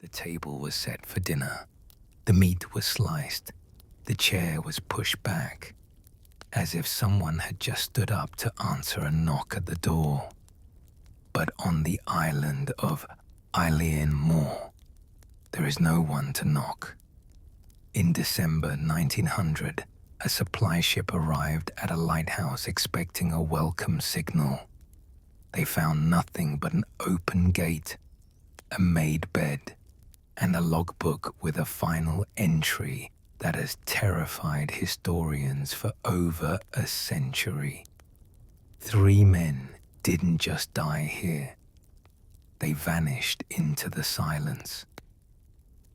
The table was set for dinner. The meat was sliced. The chair was pushed back, as if someone had just stood up to answer a knock at the door. But on the island of Moor, there is no one to knock. In December 1900, a supply ship arrived at a lighthouse expecting a welcome signal. They found nothing but an open gate, a made bed, and a logbook with a final entry that has terrified historians for over a century. 3 men didn't just die here. They vanished into the silence.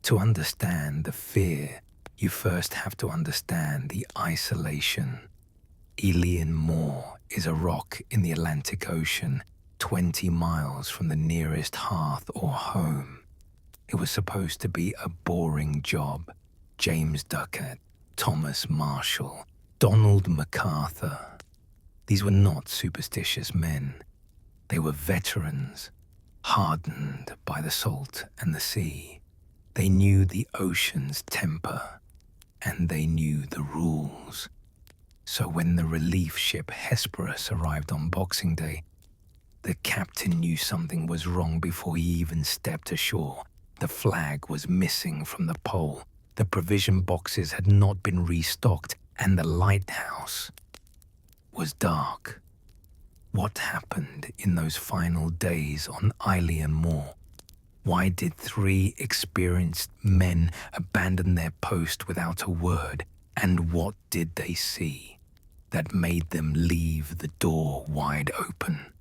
To understand the fear, you first have to understand the isolation. Moor is a rock in the Atlantic Ocean, 20 miles from the nearest hearth or home. It was supposed to be a boring job. James Ducat, Thomas Marshall, Donald MacArthur. These were not superstitious men. They were veterans, hardened by the salt and the sea. They knew the ocean's temper, and they knew the rules. So when the relief ship Hesperus arrived on Boxing Day, the captain knew something was wrong before he even stepped ashore. The flag was missing from the pole. The provision boxes had not been restocked, and the lighthouse was dark. What happened in those final days on Moor? Why did 3 experienced men abandon their post without a word? And what did they see that made them leave the door wide open?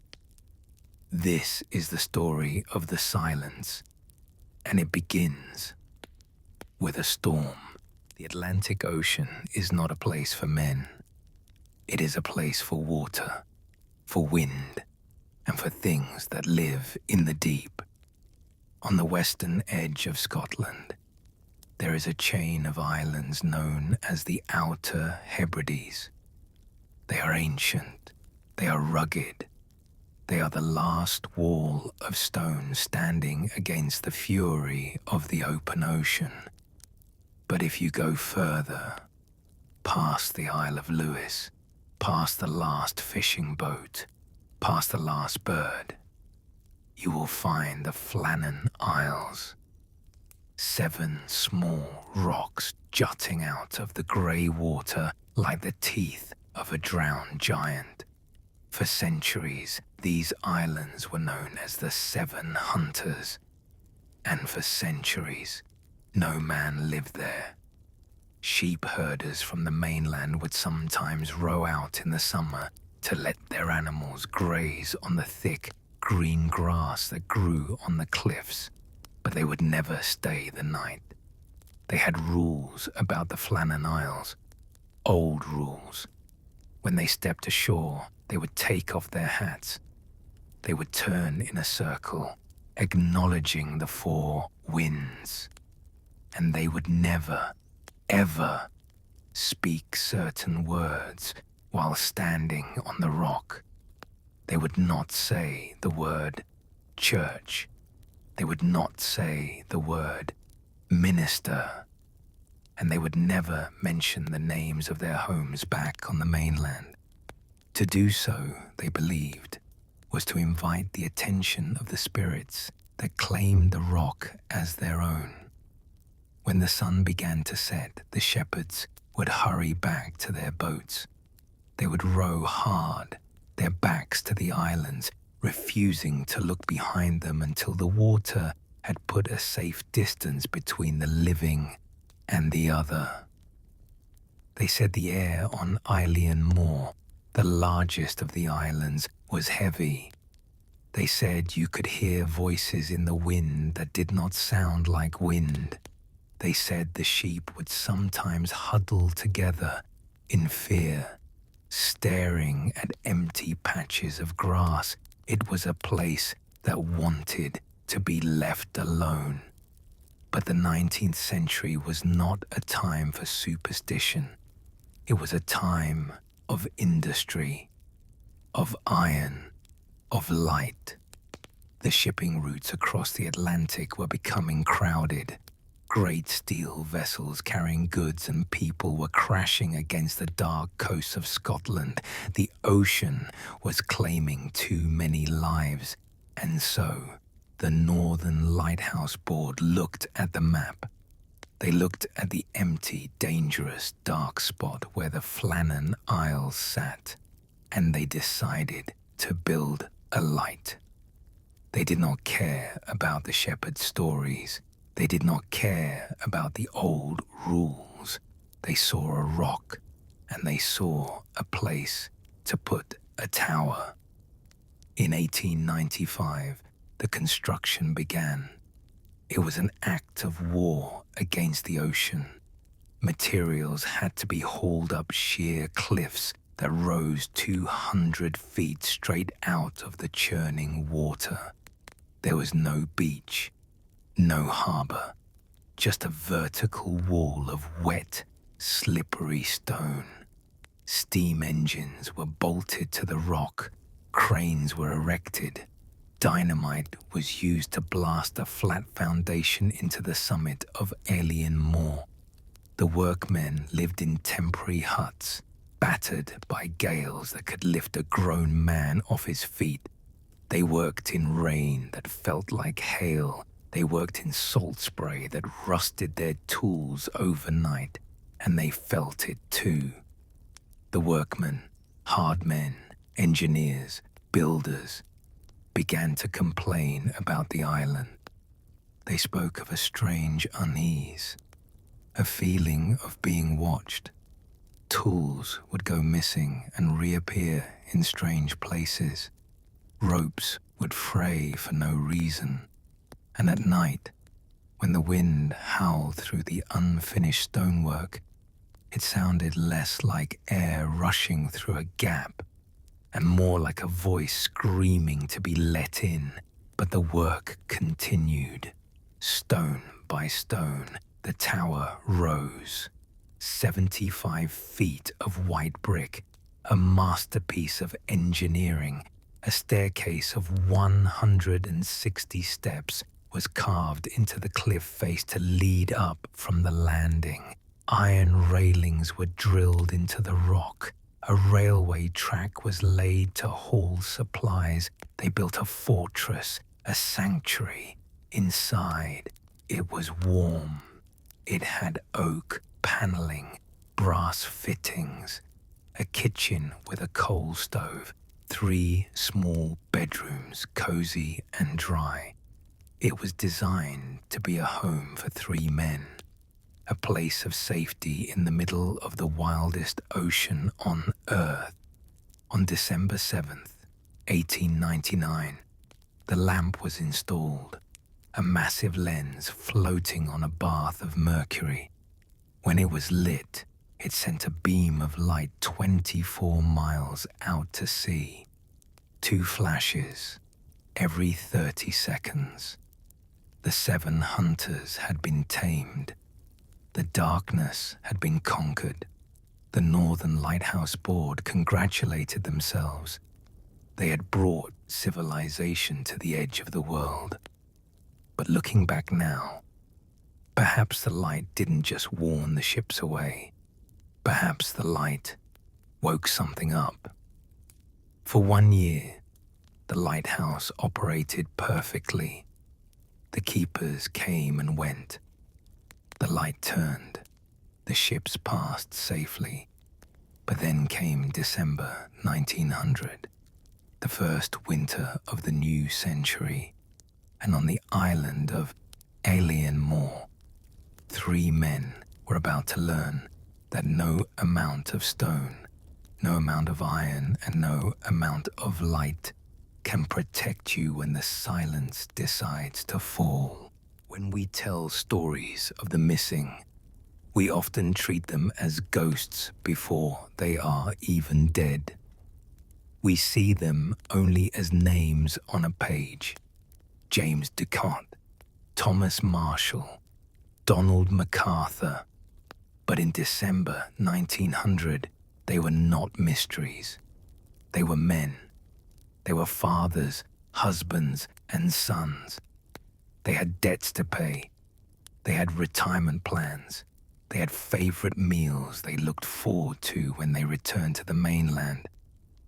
This is the story of the silence, and it begins with a storm. The Atlantic Ocean is not a place for men. It is a place for water, for wind, and for things that live in the deep. On the western edge of Scotland, there is a chain of islands known as the Outer Hebrides. They are ancient, they are rugged, they are the last wall of stone standing against the fury of the open ocean. But if you go further, past the Isle of Lewis, past the last fishing boat, past the last bird, you will find the Flannan Isles. 7 small rocks jutting out of the grey water like the teeth of a drowned giant. For centuries, these islands were known as the 7 Hunters, and for centuries, no man lived there. Sheep herders from the mainland would sometimes row out in the summer to let their animals graze on the thick, green grass that grew on the cliffs, but they would never stay the night. They had rules about the Flannan Isles, old rules. When they stepped ashore, they would take off their hats. They would turn in a circle, acknowledging the 4 winds. And they would never, ever speak certain words while standing on the rock. They would not say the word church. They would not say the word minister. And they would never mention the names of their homes back on the mainland. To do so, they believed, was to invite the attention of the spirits that claimed the rock as their own. When the sun began to set, the shepherds would hurry back to their boats. They would row hard, their backs to the islands, refusing to look behind them until the water had put a safe distance between the living and the other. They said the air on Moor, the largest of the islands, was heavy. They said you could hear voices in the wind that did not sound like wind. They said the sheep would sometimes huddle together in fear, staring at empty patches of grass. It was a place that wanted to be left alone. But the 19th century was not a time for superstition. It was a time of industry, of iron, of light. The shipping routes across the Atlantic were becoming crowded. Great steel vessels carrying goods and people were crashing against the dark coasts of Scotland. The ocean was claiming too many lives, and so the Northern Lighthouse Board looked at the map. They looked at the empty, dangerous, dark spot where the Flannan Isles sat, and they decided to build a light. They did not care about the shepherd's stories. They did not care about the old rules. They saw a rock, and they saw a place to put a tower. In 1895, the construction began. It was an act of war against the ocean. Materials had to be hauled up sheer cliffs that rose 200 feet straight out of the churning water. There was no beach, no harbor, just a vertical wall of wet, slippery stone. Steam engines were bolted to the rock, cranes were erected. Dynamite was used to blast a flat foundation into the summit of Alien Moor. The workmen lived in temporary huts, battered by gales that could lift a grown man off his feet. They worked in rain that felt like hail. They worked in salt spray that rusted their tools overnight, and they felt it too. The workmen, hard men, engineers, builders, began to complain about the island. They spoke of a strange unease, a feeling of being watched. Tools would go missing and reappear in strange places. Ropes would fray for no reason. And at night, when the wind howled through the unfinished stonework, it sounded less like air rushing through a gap and more like a voice screaming to be let in. But the work continued. Stone by stone, the tower rose. 75 feet of white brick, a masterpiece of engineering. A staircase of 160 steps was carved into the cliff face to lead up from the landing. Iron railings were drilled into the rock. A railway track was laid to haul supplies. They built a fortress, a sanctuary. Inside, it was warm. It had oak paneling, brass fittings, a kitchen with a coal stove, 3 small bedrooms, cozy and dry. It was designed to be a home for 3 men, a place of safety in the middle of the wildest ocean on Earth. On December 7th, 1899, the lamp was installed, a massive lens floating on a bath of mercury. When it was lit, it sent a beam of light 24 miles out to sea. 2 flashes every 30 seconds. The 7 hunters had been tamed. The darkness had been conquered. The Northern Lighthouse Board congratulated themselves. They had brought civilization to the edge of the world. But looking back now, perhaps the light didn't just warn the ships away. Perhaps the light woke something up. For 1 year, the lighthouse operated perfectly. The keepers came and went. The light turned. The ships passed safely. But then came December 1900, the first winter of the new century, and on the island of Alien Moor, 3 men were about to learn that no amount of stone, no amount of iron, and no amount of light can protect you when the silence decides to fall. When we tell stories of the missing, we often treat them as ghosts before they are even dead. We see them only as names on a page. James Ducat, Thomas Marshall, Donald MacArthur. But in December 1900, they were not mysteries. They were men. They were fathers, husbands, and sons. They had debts to pay. They had retirement plans. They had favorite meals they looked forward to when they returned to the mainland.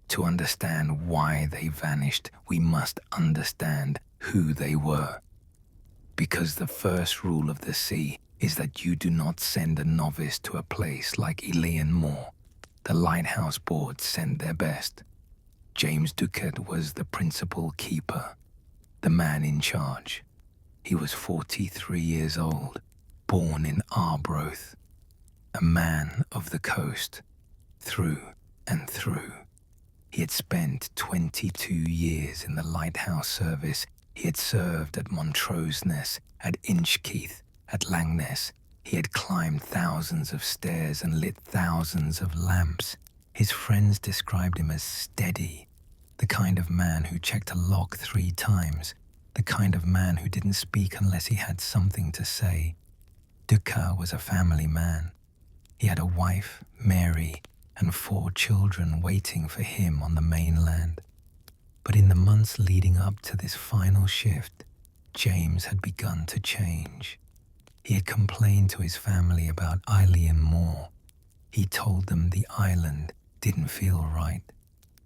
To understand why they vanished, we must understand who they were. Because the first rule of the sea is that you do not send a novice to a place like Ilion Moor. The Lighthouse board sent their best. James Ducat was the principal keeper, the man in charge. He was 43 years old, born in Arbroath, a man of the coast, through and through. He had spent 22 years in the Lighthouse service. He had served at Montrose Ness, at Inchkeith, at Langness. He had climbed thousands of stairs and lit thousands of lamps. His friends described him as steady, the kind of man who checked a lock 3 times, the kind of man who didn't speak unless he had something to say. Ducat was a family man. He had a wife, Mary, and 4 children waiting for him on the mainland. But in the months leading up to this final shift, James had begun to change. He had complained to his family about Ilion Moor. He told them the island didn't feel right.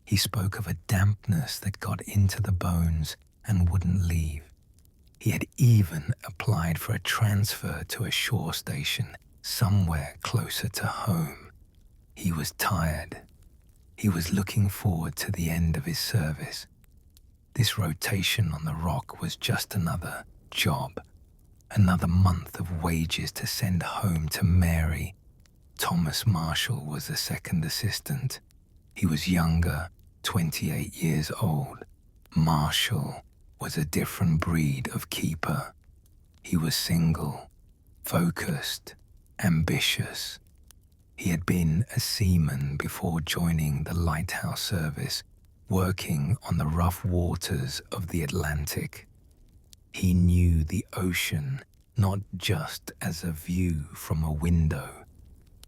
He spoke of a dampness that got into the bones and wouldn't leave. He had even applied for a transfer to a shore station somewhere closer to home. He was tired. He was looking forward to the end of his service. This rotation on the rock was just another job, another month of wages to send home to Mary. Thomas Marshall was the second assistant. He was younger, 28 years old. Marshall was a different breed of keeper. He was single, focused, ambitious. He had been a seaman before joining the Lighthouse service, working on the rough waters of the Atlantic. He knew the ocean not just as a view from a window,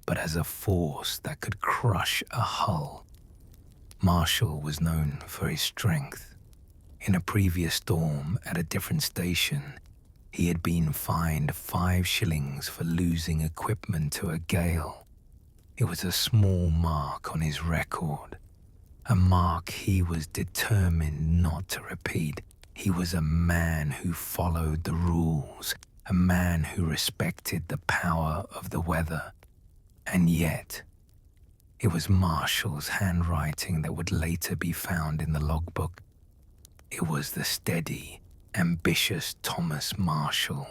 but as a force that could crush a hull. Marshall was known for his strength. In a previous storm at a different station, he had been fined 5 shillings for losing equipment to a gale. It was a small mark on his record, a mark he was determined not to repeat. He was a man who followed the rules, a man who respected the power of the weather. And yet, it was Marshall's handwriting that would later be found in the logbook. It was the steady, ambitious Thomas Marshall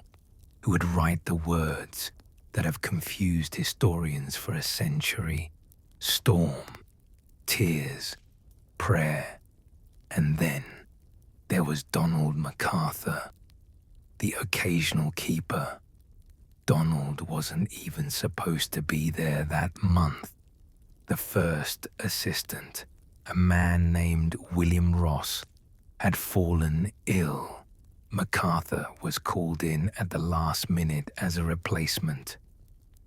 who would write the words that have confused historians for a century: storm, tears, prayer. And then there was Donald MacArthur, the occasional keeper. Donald wasn't even supposed to be there that month. The first assistant, a man named William Ross, had fallen ill. MacArthur was called in at the last minute as a replacement.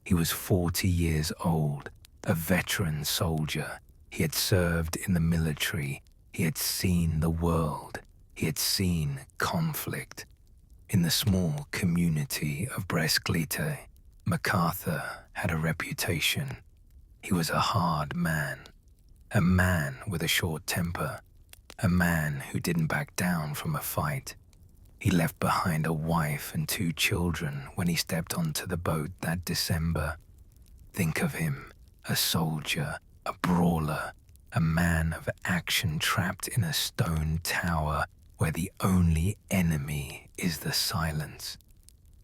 He was 40 years old, a veteran soldier. He had served in the military. He had seen the world. He had seen conflict. In the small community of Bresclite, MacArthur had a reputation. He was a hard man, a man with a short temper, a man who didn't back down from a fight. He left behind a wife and 2 children when he stepped onto the boat that December. Think of him, a soldier, a brawler, a man of action trapped in a stone tower where the only enemy is the silence.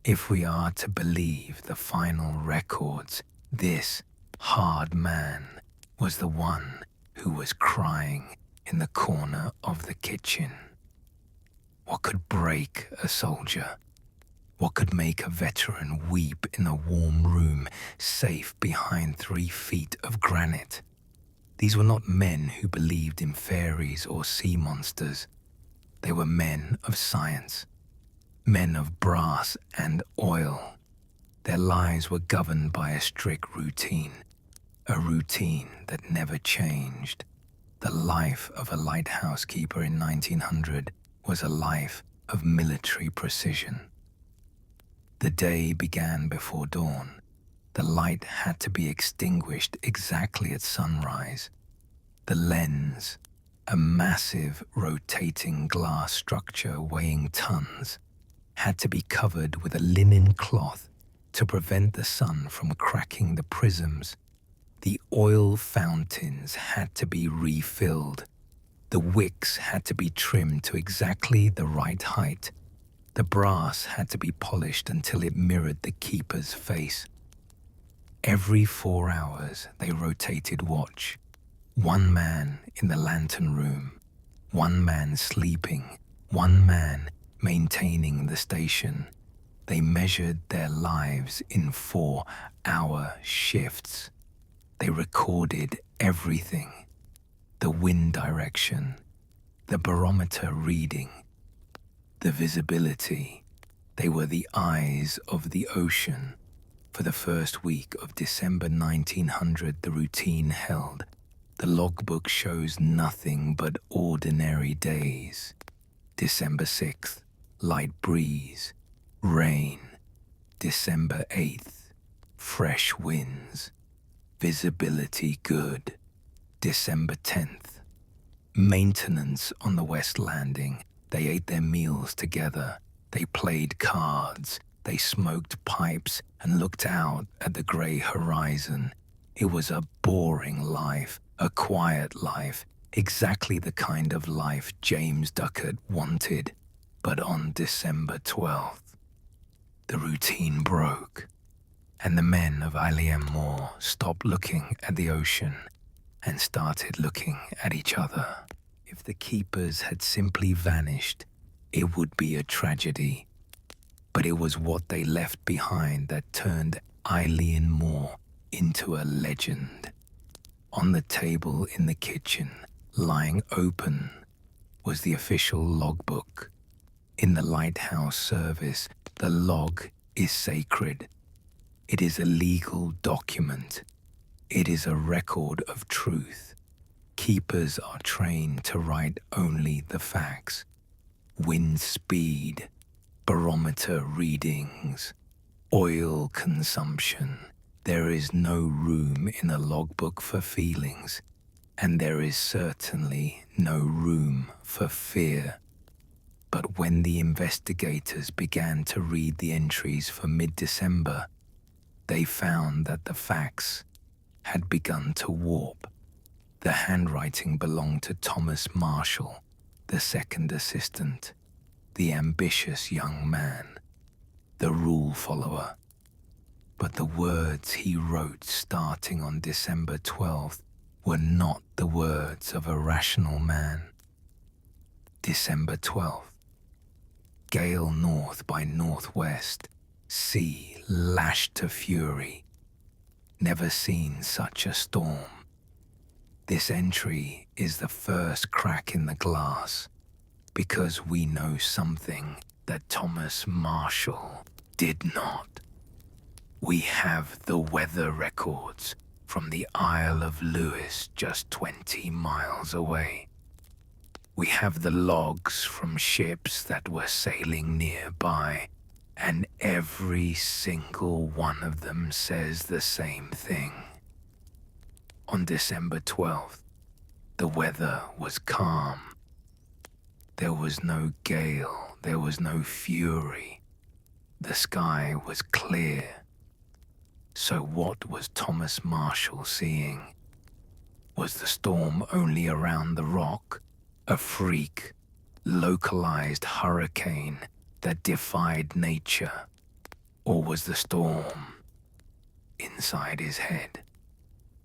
If we are to believe the final records, this hard man was the one who was crying in the corner of the kitchen. What could break a soldier? What could make a veteran weep in a warm room, safe behind 3 feet of granite? These were not men who believed in fairies or sea monsters. They were men of science, men of brass and oil. Their lives were governed by a strict routine, a routine that never changed. The life of a lighthouse keeper in 1900 was a life of military precision. The day began before dawn. The light had to be extinguished exactly at sunrise. The lens, a massive rotating glass structure weighing tons, had to be covered with a linen cloth to prevent the sun from cracking the prisms. The oil fountains had to be refilled. The wicks had to be trimmed to exactly the right height. The brass had to be polished until it mirrored the keeper's face. Every 4 hours they rotated watch. One man in the lantern room, one man sleeping, one man maintaining the station. They measured their lives in 4-hour shifts. They recorded everything: the wind direction, the barometer reading, the visibility. They were the eyes of the ocean. For the first week of December 1900, the routine held. The logbook shows nothing but ordinary days. December 6th, light breeze, rain. December 8th, fresh winds, visibility good. December 10th, maintenance on the West Landing. They ate their meals together. They played cards. They smoked pipes and looked out at the grey horizon. It was a boring life, a quiet life, exactly the kind of life James Ducat wanted. But on December 12th, the routine broke, and the men of Illiam Moor stopped looking at the ocean and started looking at each other. If the keepers had simply vanished, it would be a tragedy. But it was what they left behind that turned Illiam Moor into a legend. On the table in the kitchen, lying open, was the official logbook. In the Lighthouse service, the log is sacred. It is a legal document. It is a record of truth. Keepers are trained to write only the facts. Wind speed, barometer readings, oil consumption. There is no room in a logbook for feelings, and there is certainly no room for fear. But when the investigators began to read the entries for mid-December, they found that the facts had begun to warp. The handwriting belonged to Thomas Marshall, the second assistant, the ambitious young man, the rule follower. But the words he wrote starting on December 12th were not the words of a rational man. December 12th. Gale north by northwest, sea lashed to fury. Never seen such a storm. This entry is the first crack in the glass, because we know something that Thomas Marshall did not. We have the weather records from the Isle of Lewis, just 20 miles away. We have the logs from ships that were sailing nearby, and every single one of them says the same thing. On December 12th, the weather was calm. There was no gale, there was no fury. The sky was clear. So what was Thomas Marshall seeing? Was the storm only around the rock? A freak, localized hurricane that defied nature? Or was the storm inside his head?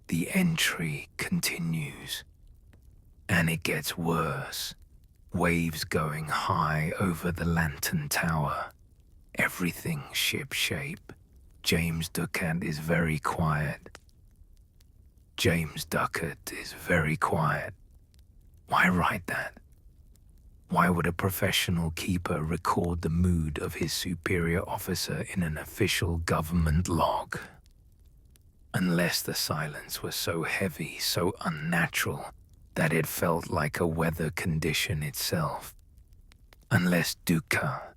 The entry continues, and it gets worse. Waves going high over the lantern tower. Everything ship-shape. James Ducat is very quiet. James Ducat is very quiet. Why write that? Why would a professional keeper record the mood of his superior officer in an official government log? Unless the silence was so heavy, so unnatural, that it felt like a weather condition itself. Unless Ducat,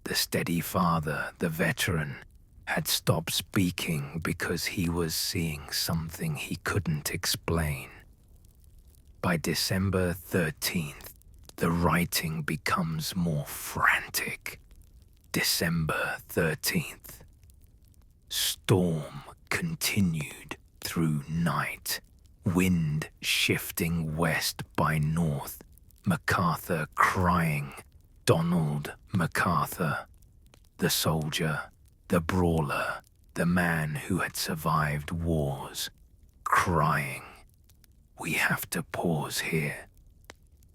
the steady father, the veteran, had stopped speaking because he was seeing something he couldn't explain. By December 13th, the writing becomes more frantic. December 13th. Storm continued through night, wind shifting west by north, MacArthur crying, Donald MacArthur, the soldier, the brawler, the man who had survived wars, crying. We have to pause here.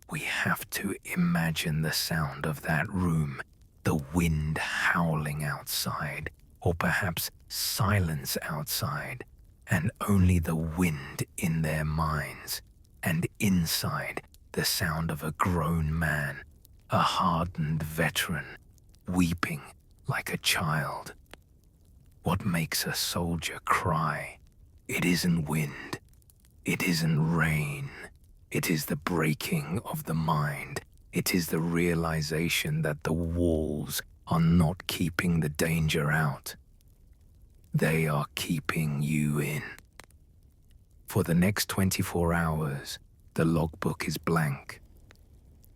We have to imagine the sound of that room, the wind howling outside, or perhaps silence outside, and only the wind in their minds, and inside the sound of a grown man, a hardened veteran, weeping like a child. What makes a soldier cry? It isn't wind. It isn't rain. It is the breaking of the mind. It is the realization that the walls are not keeping the danger out. They are keeping you in. For the next 24 hours, the logbook is blank.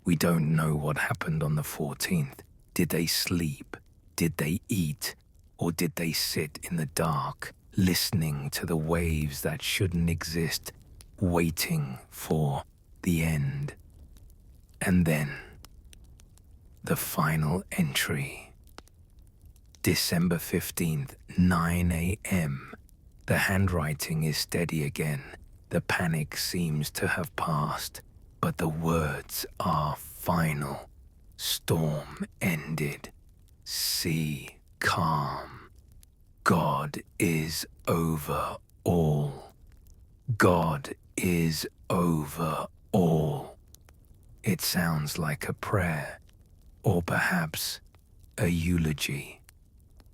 We don't know what happened on the 14th. Did they sleep? Did they eat? Or did they sit in the dark, listening to the waves that shouldn't exist, waiting for the end? And then, the final entry. December 15th, 9 a.m. The handwriting is steady again. The panic seems to have passed, but the words are final. Storm ended. Sea calm. God is over all. God is over all. It sounds like a prayer, or perhaps a eulogy,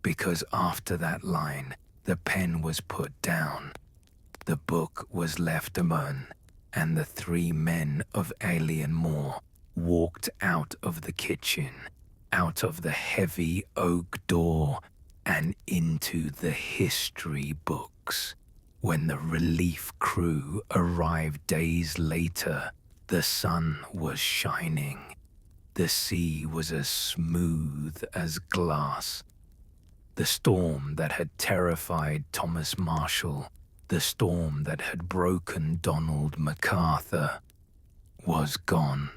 because after that line, the pen was put down, the book was left alone, and the three men of Alien Moor walked out of the kitchen, out of the heavy oak door, and into the history books. When the relief crew arrived days later, the sun was shining. The sea was as smooth as glass. The storm that had terrified Thomas Marshall, the storm that had broken Donald MacArthur, was gone.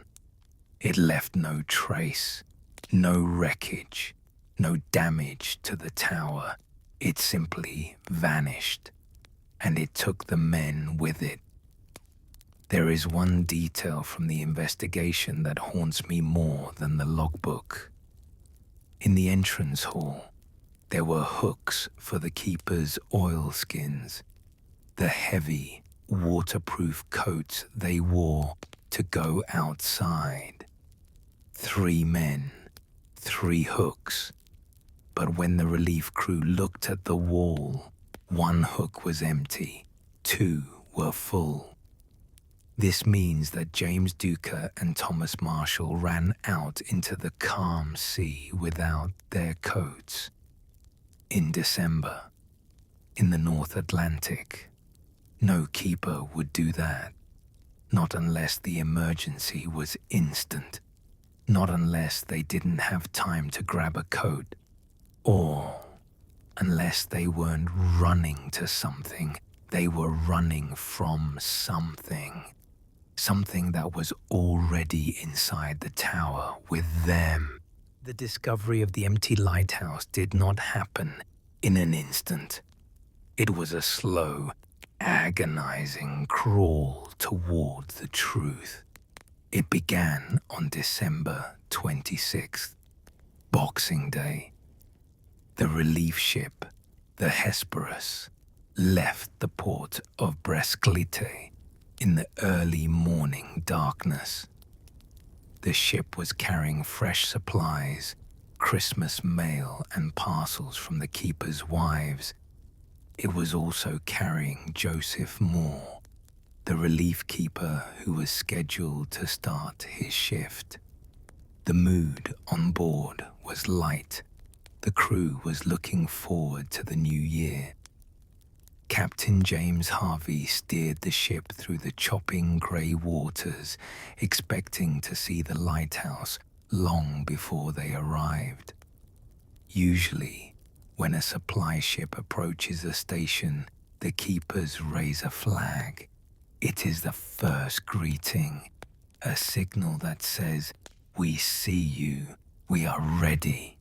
It left no trace, no wreckage, no damage to the tower. It simply vanished, and it took the men with it. There is one detail from the investigation that haunts me more than the logbook. In the entrance hall, there were hooks for the keepers' oilskins, the heavy, waterproof coats they wore to go outside. 3 men, 3 hooks. But when the relief crew looked at the wall, 1 hook was empty, 2 were full. This means that James Ducat and Thomas Marshall ran out into the calm sea without their coats. In December, in the North Atlantic, no keeper would do that. Not unless the emergency was instant. Not unless they didn't have time to grab a coat. Or unless they weren't running to something, they were running from something. Something that was already inside the tower with them. The discovery of the empty lighthouse did not happen in an instant. It was a slow, agonizing crawl toward the truth. It began on December 26th, Boxing Day. The relief ship, the Hesperus, left the port of Bresclite in the early morning darkness. The ship was carrying fresh supplies, Christmas mail and parcels from the keepers' wives. It was also carrying Joseph Moore, the relief keeper who was scheduled to start his shift. The mood on board was light. The crew was looking forward to the new year. Captain James Harvey steered the ship through the chopping grey waters, expecting to see the lighthouse long before they arrived. Usually, when a supply ship approaches a station, the keepers raise a flag. It is the first greeting, a signal that says, "We see you, we are ready."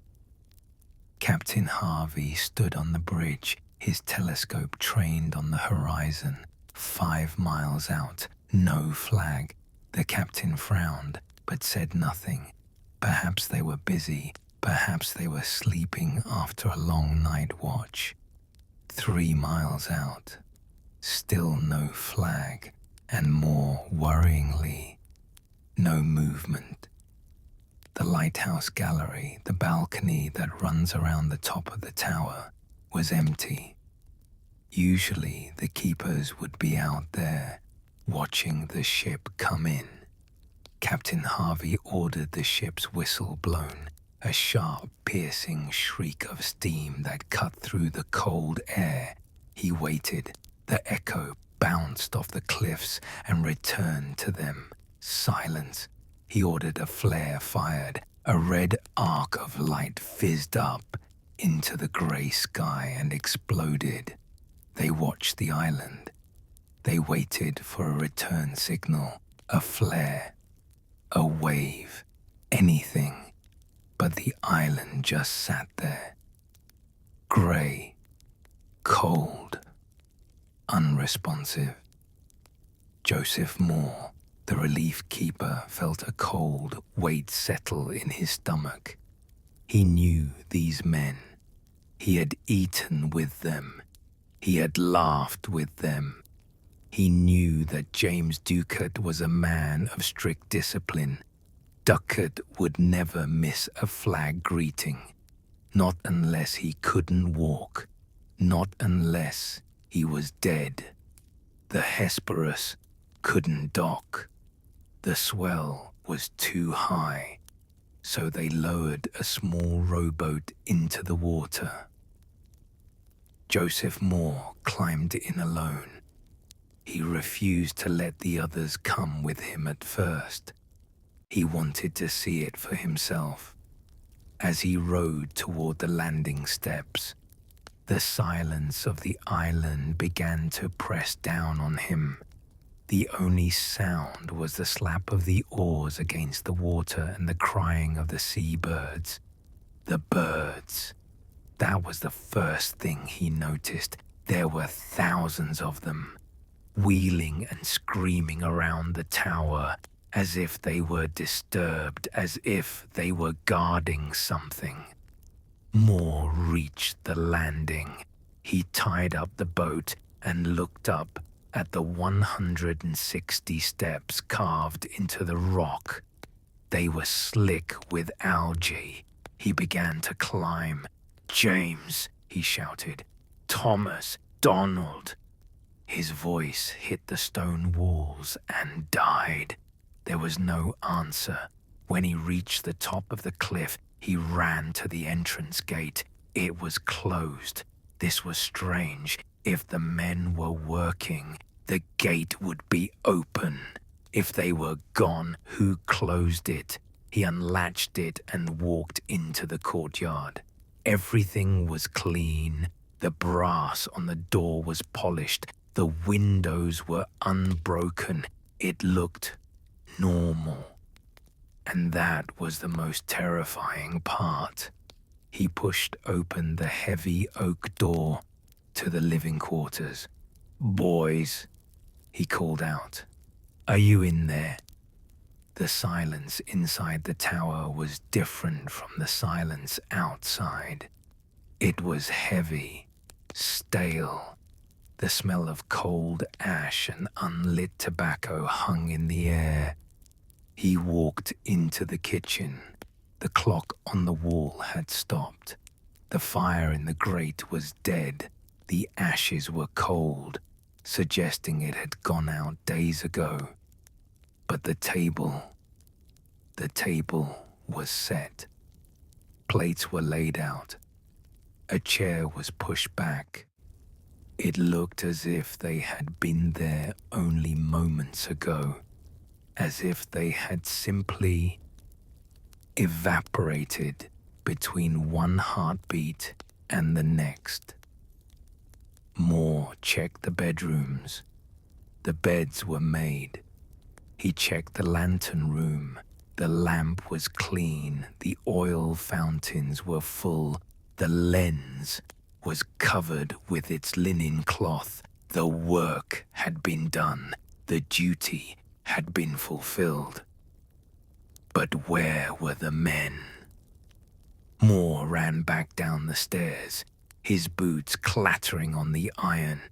Captain Harvey stood on the bridge, his telescope trained on the horizon. 5 miles out, no flag. The captain frowned, but said nothing. Perhaps they were busy, perhaps they were sleeping after a long night watch. 3 miles out, still no flag, and more worryingly, no movement. The lighthouse gallery, the balcony that runs around the top of the tower, was empty. Usually the keepers would be out there, watching the ship come in. Captain Harvey ordered the ship's whistle blown, a sharp, piercing shriek of steam that cut through the cold air. He waited. The echo bounced off the cliffs and returned to them. Silence. He ordered a flare fired. A red arc of light fizzed up into the grey sky and exploded. They watched the island. They waited for a return signal, a flare, a wave, anything. But the island just sat there. Grey, cold, unresponsive. Joseph Moore, the relief keeper, felt a cold weight settle in his stomach. He knew these men. He had eaten with them. He had laughed with them. He knew that James Ducat was a man of strict discipline. Ducat would never miss a flag greeting, not unless he couldn't walk, not unless he was dead. The Hesperus couldn't dock. The swell was too high, so they lowered a small rowboat into the water. Joseph Moore climbed in alone. He refused to let the others come with him at first. He wanted to see it for himself. As he rowed toward the landing steps, the silence of the island began to press down on him. The only sound was the slap of the oars against the water and the crying of the seabirds. The birds. That was the first thing he noticed. There were thousands of them, wheeling and screaming around the tower, as if they were disturbed, as if they were guarding something. Moore reached the landing. He tied up the boat and looked up at the 160 steps carved into the rock. They were slick with algae. He began to climb. "James," he shouted. "Thomas, Donald." His voice hit the stone walls and died. There was no answer. When he reached the top of the cliff, he ran to the entrance gate. It was closed. This was strange. If the men were working, the gate would be open. If they were gone, who closed it? He unlatched it and walked into the courtyard. Everything was clean. The brass on the door was polished. The windows were unbroken. It looked normal. And that was the most terrifying part. He pushed open the heavy oak door to the living quarters. "Boys," he called out, "are you in there?" The silence inside the tower was different from the silence outside. It was heavy, stale. The smell of cold ash and unlit tobacco hung in the air. He walked into the kitchen. The clock on the wall had stopped. The fire in the grate was dead. The ashes were cold, suggesting it had gone out days ago. But the table was set. Plates were laid out. A chair was pushed back. It looked as if they had been there only moments ago, as if they had simply evaporated between one heartbeat and the next. Moore checked the bedrooms. The beds were made. He checked the lantern room. The lamp was clean. The oil fountains were full. The lens was covered with its linen cloth. The work had been done. The duty had been fulfilled. But where were the men? Moore ran back down the stairs, his boots clattering on the iron.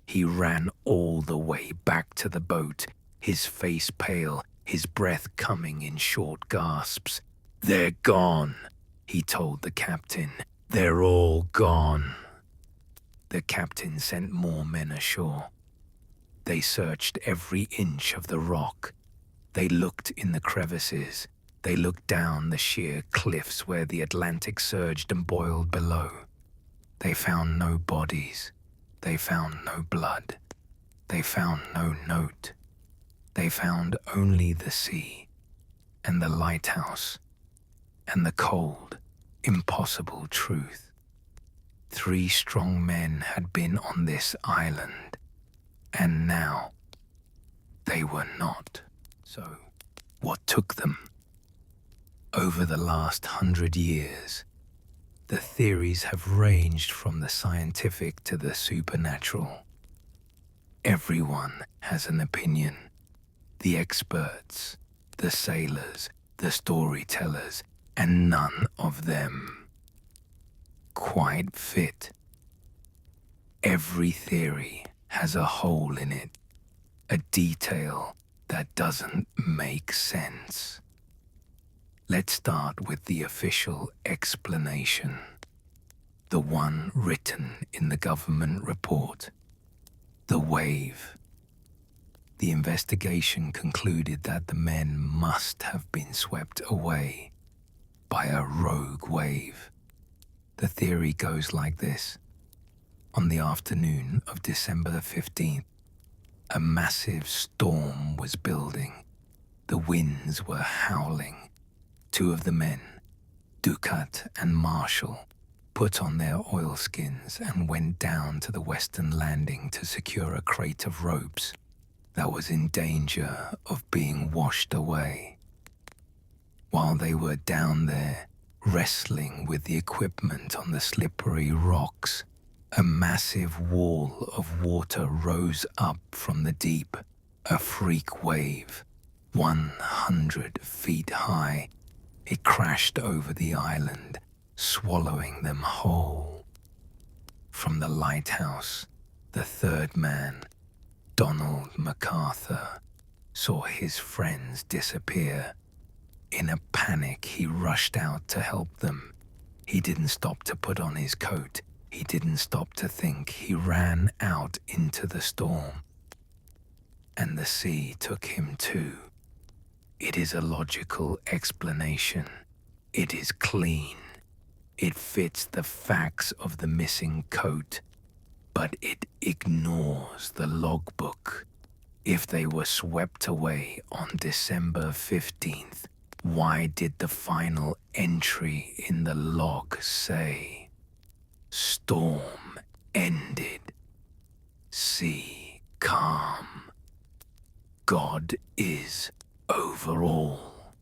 He ran all the way back to the boat, his face pale, his breath coming in short gasps. "They're gone," he told the captain. "They're all gone." The captain sent more men ashore. They searched every inch of the rock. They looked in the crevices. They looked down the sheer cliffs where the Atlantic surged and boiled below. They found no bodies. They found no blood. They found no note. They found only the sea and the lighthouse and the cold, impossible truth. 3 strong men had been on this island, and now they were not. So, what took them? Over the last 100 years, the theories have ranged from the scientific to the supernatural. Everyone has an opinion. The experts, the sailors, the storytellers, and none of them quite fit. Every theory has a hole in it, a detail that doesn't make sense. Let's start with the official explanation, the one written in the government report. The wave. The investigation concluded that the men must have been swept away by a rogue wave. The theory goes like this. On the afternoon of December the 15th, a massive storm was building. The winds were howling. 2 of the men, Ducat and Marshall, put on their oilskins and went down to the western landing to secure a crate of ropes that was in danger of being washed away. While they were down there, wrestling with the equipment on the slippery rocks, a massive wall of water rose up from the deep, a freak wave, 100 feet high. It crashed over the island, swallowing them whole. From the lighthouse, the 3rd man, Donald MacArthur, saw his friends disappear. In a panic, he rushed out to help them. He didn't stop to put on his coat. He didn't stop to think. He ran out into the storm. And the sea took him too. It is a logical explanation. It is clean. It fits the facts of the missing coat, but it ignores the logbook. If they were swept away on December 15th, why did the final entry in the log say, "Storm ended, sea calm, God is over all"?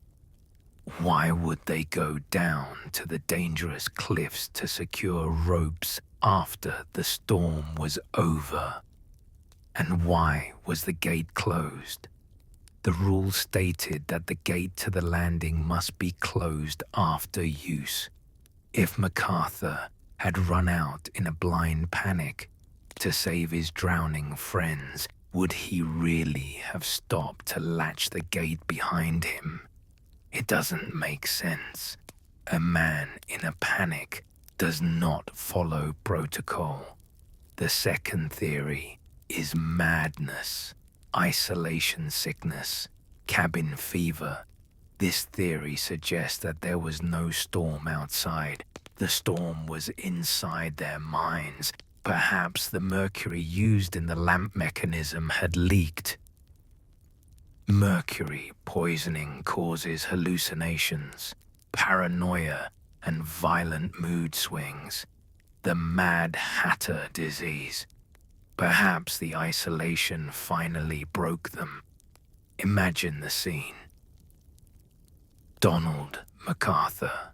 Why would they go down to the dangerous cliffs to secure ropes after the storm was over? And why was the gate closed? The rule stated that the gate to the landing must be closed after use. If MacArthur had run out in a blind panic to save his drowning friends, would he really have stopped to latch the gate behind him? It doesn't make sense. A man in a panic does not follow protocol. The second theory is madness, isolation sickness, cabin fever. This theory suggests that there was no storm outside. The storm was inside their minds. Perhaps the mercury used in the lamp mechanism had leaked. Mercury poisoning causes hallucinations, paranoia, and violent mood swings. The Mad Hatter disease. Perhaps the isolation finally broke them. Imagine the scene. Donald MacArthur,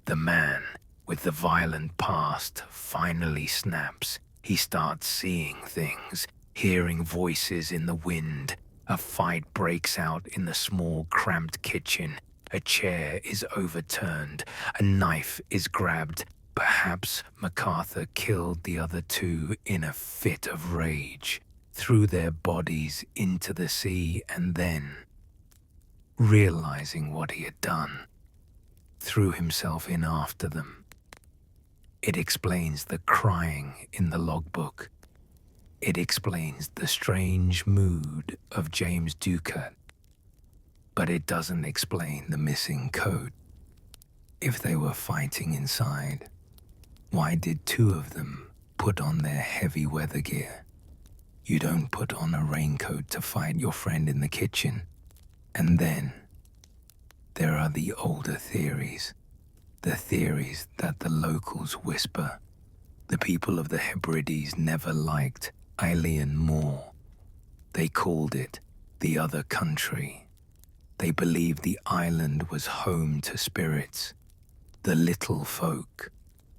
the man with the violent past, finally snaps. He starts seeing things, hearing voices in the wind. A fight breaks out in the small, cramped kitchen. A chair is overturned. A knife is grabbed. Perhaps MacArthur killed the other two in a fit of rage, threw their bodies into the sea, and then, realizing what he had done, threw himself in after them. It explains the crying in the logbook. It explains the strange mood of James Ducat. But it doesn't explain the missing coat. If they were fighting inside, why did two of them put on their heavy weather gear? You don't put on a raincoat to fight your friend in the kitchen. And then, there are the older theories. The theories that the locals whisper. The people of the Hebrides never liked Eilean Moor. They called it the other country. They believed the island was home to spirits, the little folk,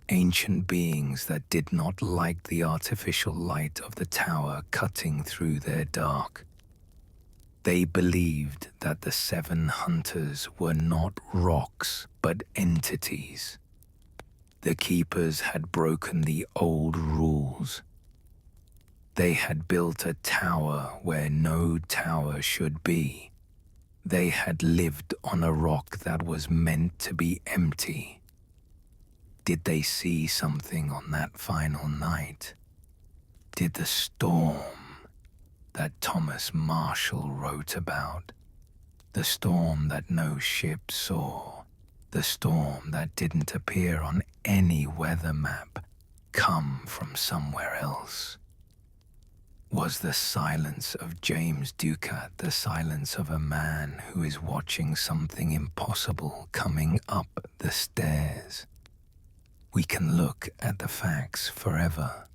ancient beings that did not like the artificial light of the tower cutting through their dark. They believed that the seven hunters were not rocks, but entities. The keepers had broken the old rules. They had built a tower where no tower should be. They had lived on a rock that was meant to be empty. Did they see something on that final night? Did the storm that Thomas Marshall wrote about, the storm that no ship saw, the storm that didn't appear on any weather map, come from somewhere else? Was the silence of James Ducat the silence of a man who is watching something impossible coming up the stairs? We can look at the facts forever.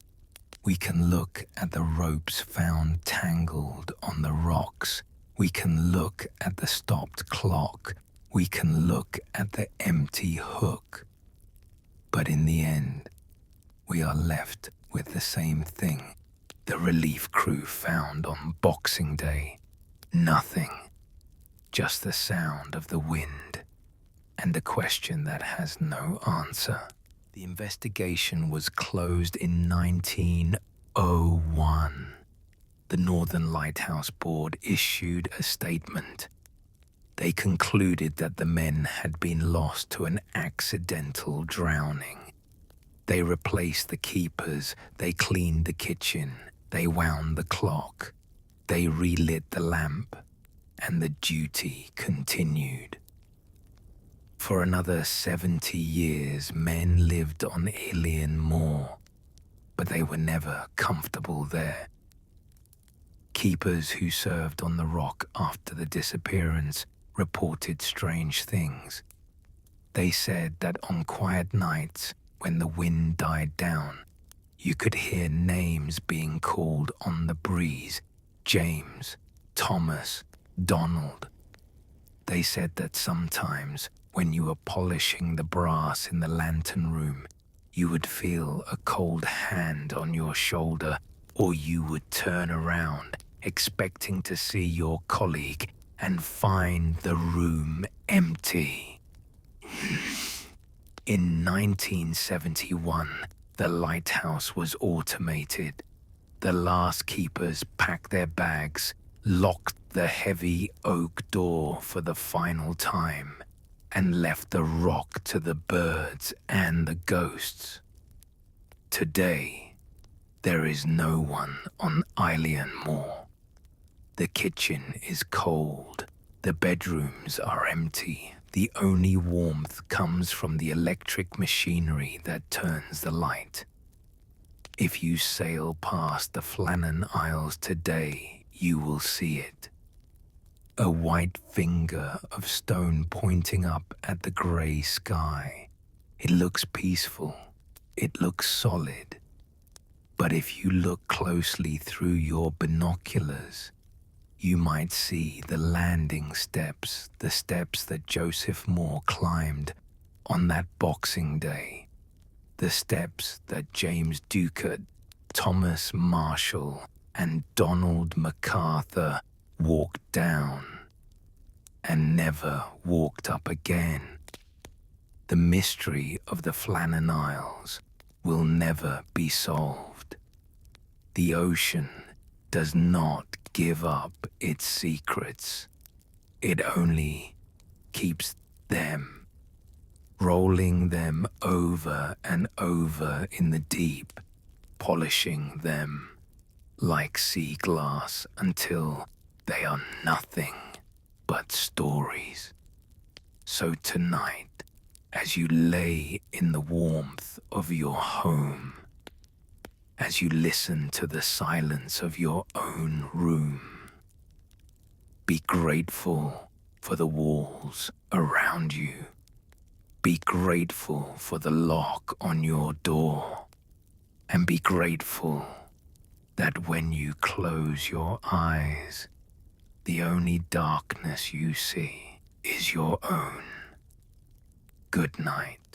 We can look at the ropes found tangled on the rocks. We can look at the stopped clock. We can look at the empty hook. But in the end, we are left with the same thing the relief crew found on Boxing Day. Nothing. Just the sound of the wind and a question that has no answer. The investigation was closed in 1901. The Northern Lighthouse Board issued a statement. They concluded that the men had been lost to an accidental drowning. They replaced the keepers, they cleaned the kitchen, they wound the clock, they relit the lamp, and the duty continued. For another 70 years, men lived on Eilean Moor, but they were never comfortable there. Keepers who served on the rock after the disappearance reported strange things. They said that on quiet nights, when the wind died down, you could hear names being called on the breeze: James, Thomas, Donald. They said that sometimes, when you were polishing the brass in the lantern room, you would feel a cold hand on your shoulder, or you would turn around, expecting to see your colleague, and find the room empty. In 1971, the lighthouse was automated. The last keepers packed their bags, locked the heavy oak door for the final time, and left the rock to the birds and the ghosts. Today, there is no one on Eilean Moor. The kitchen is cold, The bedrooms are empty. The only warmth comes from the electric machinery that turns the light. If you sail past the Flannan Isles today, you will see it. A white finger of stone pointing up at the grey sky. It looks peaceful. It looks solid. But if you look closely through your binoculars, you might see the landing steps, the steps that Joseph Moore climbed on that Boxing Day, the steps that James Ducat, Thomas Marshall, and Donald MacArthur walked down and never walked up again. The mystery of the Flannan Isles will never be solved. The ocean does not give up its secrets. It only keeps them, rolling them over and over in the deep, polishing them like sea glass until they are nothing but stories. So tonight, as you lay in the warmth of your home, as you listen to the silence of your own room, be grateful for the walls around you. Be grateful for the lock on your door. And be grateful that when you close your eyes, the only darkness you see is your own. Good night.